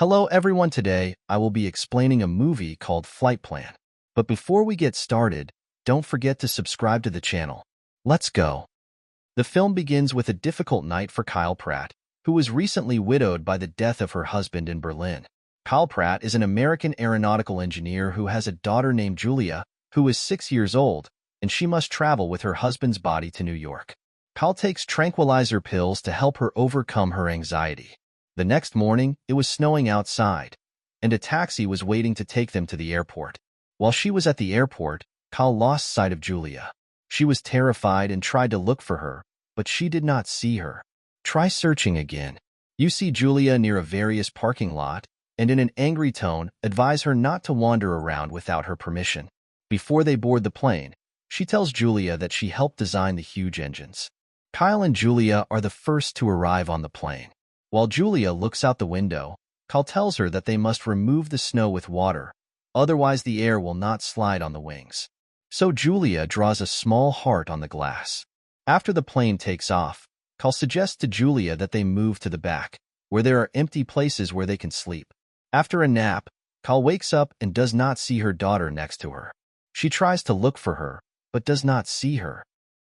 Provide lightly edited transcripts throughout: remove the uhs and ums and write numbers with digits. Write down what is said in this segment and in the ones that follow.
Hello everyone, today I will be explaining a movie called Flightplan. But before we get started, don't forget to subscribe to the channel. Let's go. The film begins with a difficult night for Kyle Pratt, who was recently widowed by the death of her husband in Berlin. Kyle Pratt is an American aeronautical engineer who has a daughter named Julia, who is 6 years old, and she must travel with her husband's body to New York. Kyle takes tranquilizer pills to help her overcome her anxiety. The next morning, it was snowing outside, and a taxi was waiting to take them to the airport. While she was at the airport, Kyle lost sight of Julia. She was terrified and tried to look for her, but she did not see her. Try searching again. You see Julia near a various parking lot, and in an angry tone, advise her not to wander around without her permission. Before they board the plane, she tells Julia that she helped design the huge engines. Kyle and Julia are the first to arrive on the plane. While Julia looks out the window, Kyle tells her that they must remove the snow with water, otherwise the air will not slide on the wings. So Julia draws a small heart on the glass. After the plane takes off, Kyle suggests to Julia that they move to the back, where there are empty places where they can sleep. After a nap, Kyle wakes up and does not see her daughter next to her. She tries to look for her, but does not see her.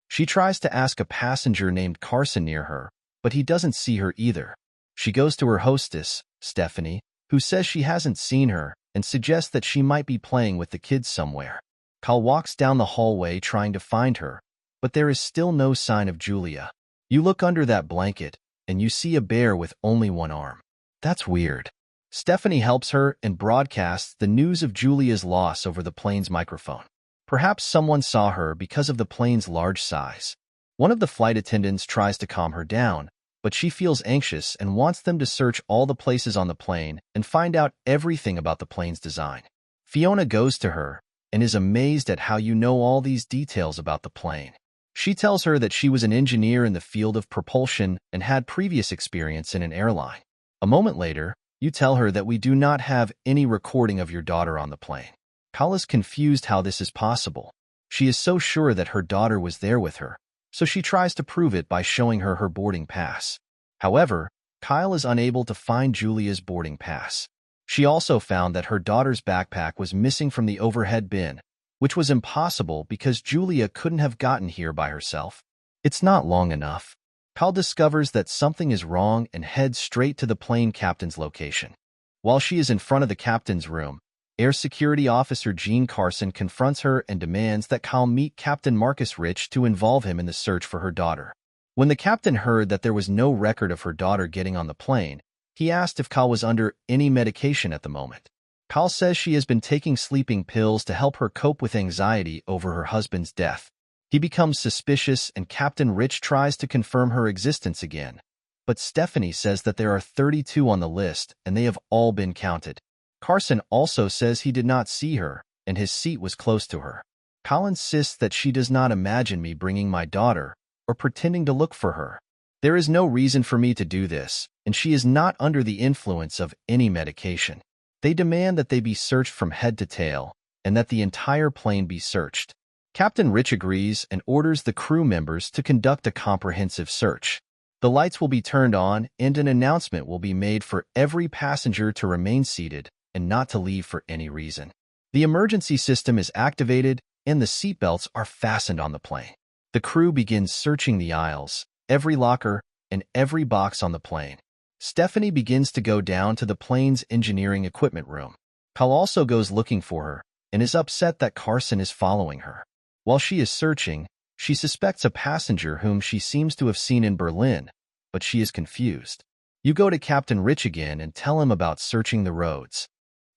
She tries to ask a passenger named Carson near her, but he doesn't see her either. She goes to her hostess, Stephanie, who says she hasn't seen her and suggests that she might be playing with the kids somewhere. Kyle walks down the hallway trying to find her, but there is still no sign of Julia. You look under that blanket, and you see a bear with only one arm. That's weird. Stephanie helps her and broadcasts the news of Julia's loss over the plane's microphone. Perhaps someone saw her because of the plane's large size. One of the flight attendants tries to calm her down, but she feels anxious and wants them to search all the places on the plane and find out everything about the plane's design. Fiona goes to her and is amazed at how you know all these details about the plane. She tells her that she was an engineer in the field of propulsion and had previous experience in an airline. A moment later, you tell her that we do not have any recording of your daughter on the plane. Kyle is confused how this is possible. She is so sure that her daughter was there with her, so she tries to prove it by showing her her boarding pass. However, Kyle is unable to find Julia's boarding pass. She also found that her daughter's backpack was missing from the overhead bin, which was impossible because Julia couldn't have gotten here by herself. It's not long enough. Kyle discovers that something is wrong and heads straight to the plane captain's location. While she is in front of the captain's room, Air Security Officer Gene Carson confronts her and demands that Kyle meet Captain Marcus Rich to involve him in the search for her daughter. When the captain heard that there was no record of her daughter getting on the plane, he asked if Kyle was under any medication at the moment. Kyle says she has been taking sleeping pills to help her cope with anxiety over her husband's death. He becomes suspicious and Captain Rich tries to confirm her existence again, but Stephanie says that there are 32 on the list and they have all been counted. Carson also says he did not see her, and his seat was close to her. Kyle insists that she does not imagine me bringing my daughter or pretending to look for her. There is no reason for me to do this, and she is not under the influence of any medication. They demand that they be searched from head to tail, and that the entire plane be searched. Captain Rich agrees and orders the crew members to conduct a comprehensive search. The lights will be turned on, and an announcement will be made for every passenger to remain seated and not to leave for any reason. The emergency system is activated and the seatbelts are fastened on the plane. The crew begins searching the aisles, every locker, and every box on the plane. Stephanie begins to go down to the plane's engineering equipment room. Kyle also goes looking for her and is upset that Carson is following her. While she is searching, she suspects a passenger whom she seems to have seen in Berlin, but she is confused. You go to Captain Rich again and tell him about searching the roads.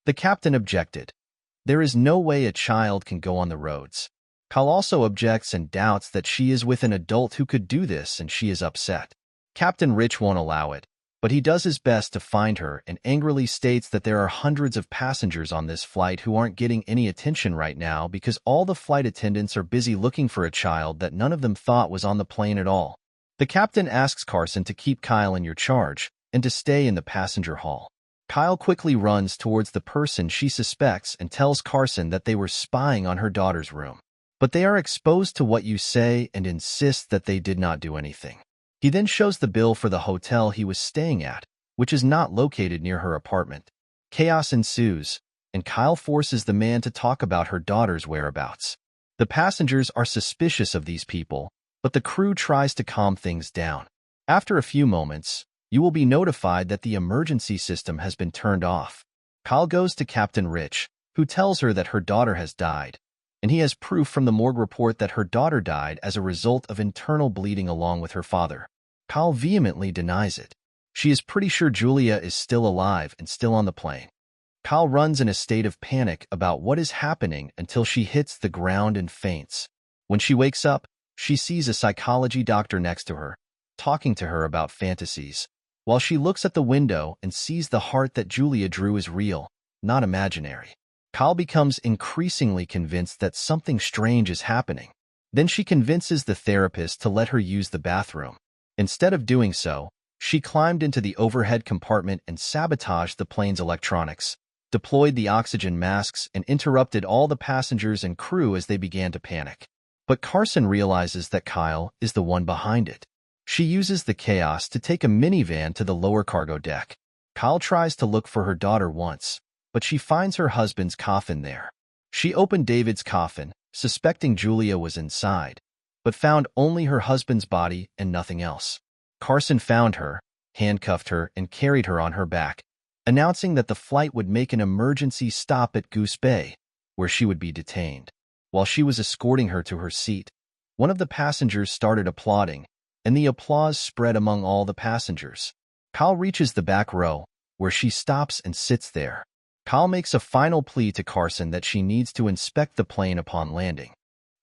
The captain objected. There is no way a child can go on the roads. Kyle also objects and doubts that she is with an adult who could do this, and she is upset. Captain Rich won't allow it, but he does his best to find her and angrily states that there are hundreds of passengers on this flight who aren't getting any attention right now because all the flight attendants are busy looking for a child that none of them thought was on the plane at all. The captain asks Carson to keep Kyle in your charge and to stay in the passenger hall. Kyle quickly runs towards the person she suspects and tells Carson that they were spying on her daughter's room. But they are exposed to what you say and insist that they did not do anything. He then shows the bill for the hotel he was staying at, which is not located near her apartment. Chaos ensues, and Kyle forces the man to talk about her daughter's whereabouts. The passengers are suspicious of these people, but the crew tries to calm things down. After a few moments, you will be notified that the emergency system has been turned off. Kyle goes to Captain Rich, who tells her that her daughter has died, and he has proof from the morgue report that her daughter died as a result of internal bleeding along with her father. Kyle vehemently denies it. She is pretty sure Julia is still alive and still on the plane. Kyle runs in a state of panic about what is happening until she hits the ground and faints. When she wakes up, she sees a psychology doctor next to her, talking to her about fantasies, while she looks at the window and sees the heart that Julia drew is real, not imaginary. Kyle becomes increasingly convinced that something strange is happening. Then she convinces the therapist to let her use the bathroom. Instead of doing so, she climbed into the overhead compartment and sabotaged the plane's electronics, deployed the oxygen masks, and interrupted all the passengers and crew as they began to panic. But Carson realizes that Kyle is the one behind it. She uses the chaos to take a minivan to the lower cargo deck. Kyle tries to look for her daughter once, but she finds her husband's coffin there. She opened David's coffin, suspecting Julia was inside, but found only her husband's body and nothing else. Carson found her, handcuffed her, and carried her on her back, announcing that the flight would make an emergency stop at Goose Bay, where she would be detained. While she was escorting her to her seat, one of the passengers started applauding, and the applause spread among all the passengers. Kyle reaches the back row, where she stops and sits there. Kyle makes a final plea to Carson that she needs to inspect the plane upon landing.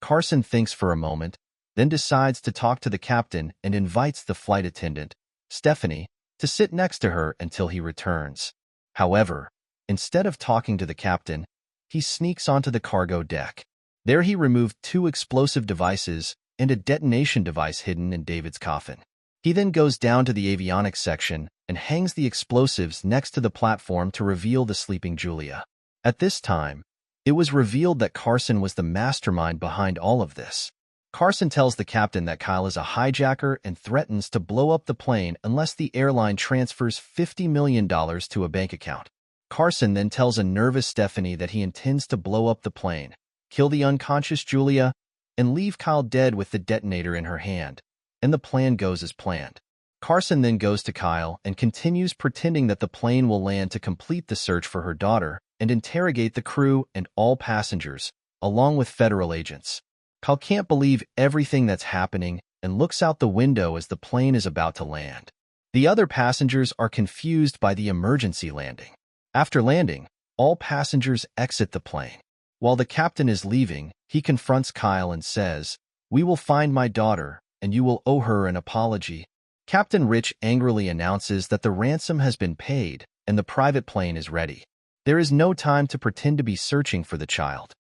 Carson thinks for a moment, then decides to talk to the captain and invites the flight attendant, Stephanie, to sit next to her until he returns. However, instead of talking to the captain, he sneaks onto the cargo deck. There he removed 2 explosive devices and a detonation device hidden in David's coffin. He then goes down to the avionics section and hangs the explosives next to the platform to reveal the sleeping Julia. At this time, it was revealed that Carson was the mastermind behind all of this. Carson tells the captain that Kyle is a hijacker and threatens to blow up the plane unless the airline transfers $50 million to a bank account. Carson then tells a nervous Stephanie that he intends to blow up the plane, kill the unconscious Julia, and leave Kyle dead with the detonator in her hand, and the plan goes as planned. Carson then goes to Kyle and continues pretending that the plane will land to complete the search for her daughter and interrogate the crew and all passengers, along with federal agents. Kyle can't believe everything that's happening and looks out the window as the plane is about to land. The other passengers are confused by the emergency landing. After landing, all passengers exit the plane. While the captain is leaving, he confronts Kyle and says, "We will find my daughter, and you will owe her an apology." Captain Rich angrily announces that the ransom has been paid and the private plane is ready. There is no time to pretend to be searching for the child.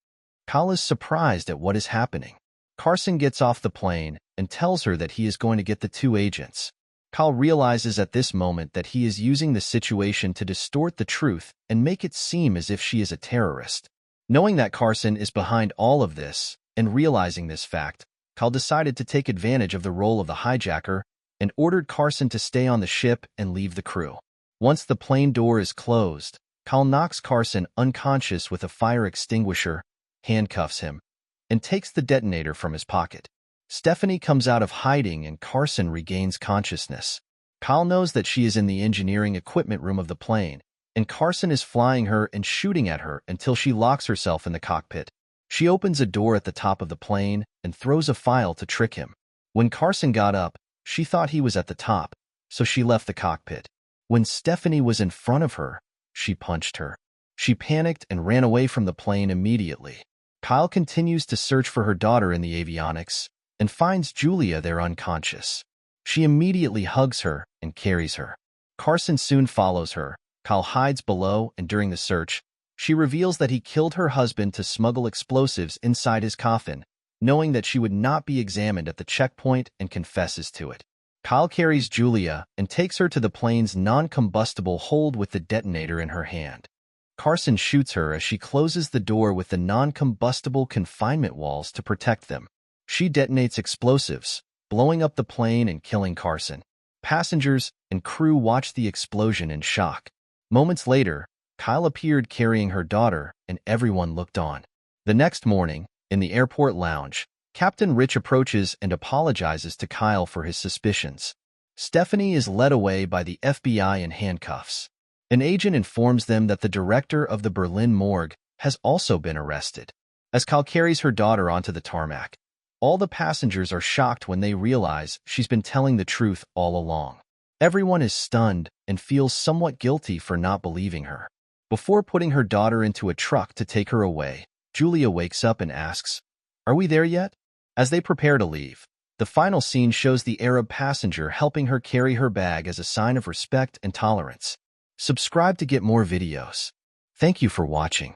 Kyle is surprised at what is happening. Carson gets off the plane and tells her that he is going to get the 2 agents. Kyle realizes at this moment that he is using the situation to distort the truth and make it seem as if she is a terrorist. Knowing that Carson is behind all of this and realizing this fact, Kyle decided to take advantage of the role of the hijacker and ordered Carson to stay on the ship and leave the crew. Once the plane door is closed, Kyle knocks Carson unconscious with a fire extinguisher, handcuffs him, and takes the detonator from his pocket. Stephanie comes out of hiding and Carson regains consciousness. Kyle knows that she is in the engineering equipment room of the plane, and Carson is flying her and shooting at her until she locks herself in the cockpit. She opens a door at the top of the plane and throws a file to trick him. When Carson got up, she thought he was at the top, so she left the cockpit. When Stephanie was in front of her, she punched her. She panicked and ran away from the plane immediately. Kyle continues to search for her daughter in the avionics and finds Julia there unconscious. She immediately hugs her and carries her. Carson soon follows her. Kyle hides below, and during the search, she reveals that he killed her husband to smuggle explosives inside his coffin, knowing that she would not be examined at the checkpoint, and confesses to it. Kyle carries Julia and takes her to the plane's non-combustible hold with the detonator in her hand. Carson shoots her as she closes the door with the non-combustible confinement walls to protect them. She detonates explosives, blowing up the plane and killing Carson. Passengers and crew watched the explosion in shock. Moments later, Kyle appeared carrying her daughter, and everyone looked on. The next morning, in the airport lounge, Captain Rich approaches and apologizes to Kyle for his suspicions. Stephanie is led away by the FBI in handcuffs. An agent informs them that the director of the Berlin morgue has also been arrested. As Kyle carries her daughter onto the tarmac, all the passengers are shocked when they realize she's been telling the truth all along. Everyone is stunned and feels somewhat guilty for not believing her. Before putting her daughter into a truck to take her away, Julia wakes up and asks, "Are we there yet?" As they prepare to leave, the final scene shows the Arab passenger helping her carry her bag as a sign of respect and tolerance. Subscribe to get more videos. Thank you for watching.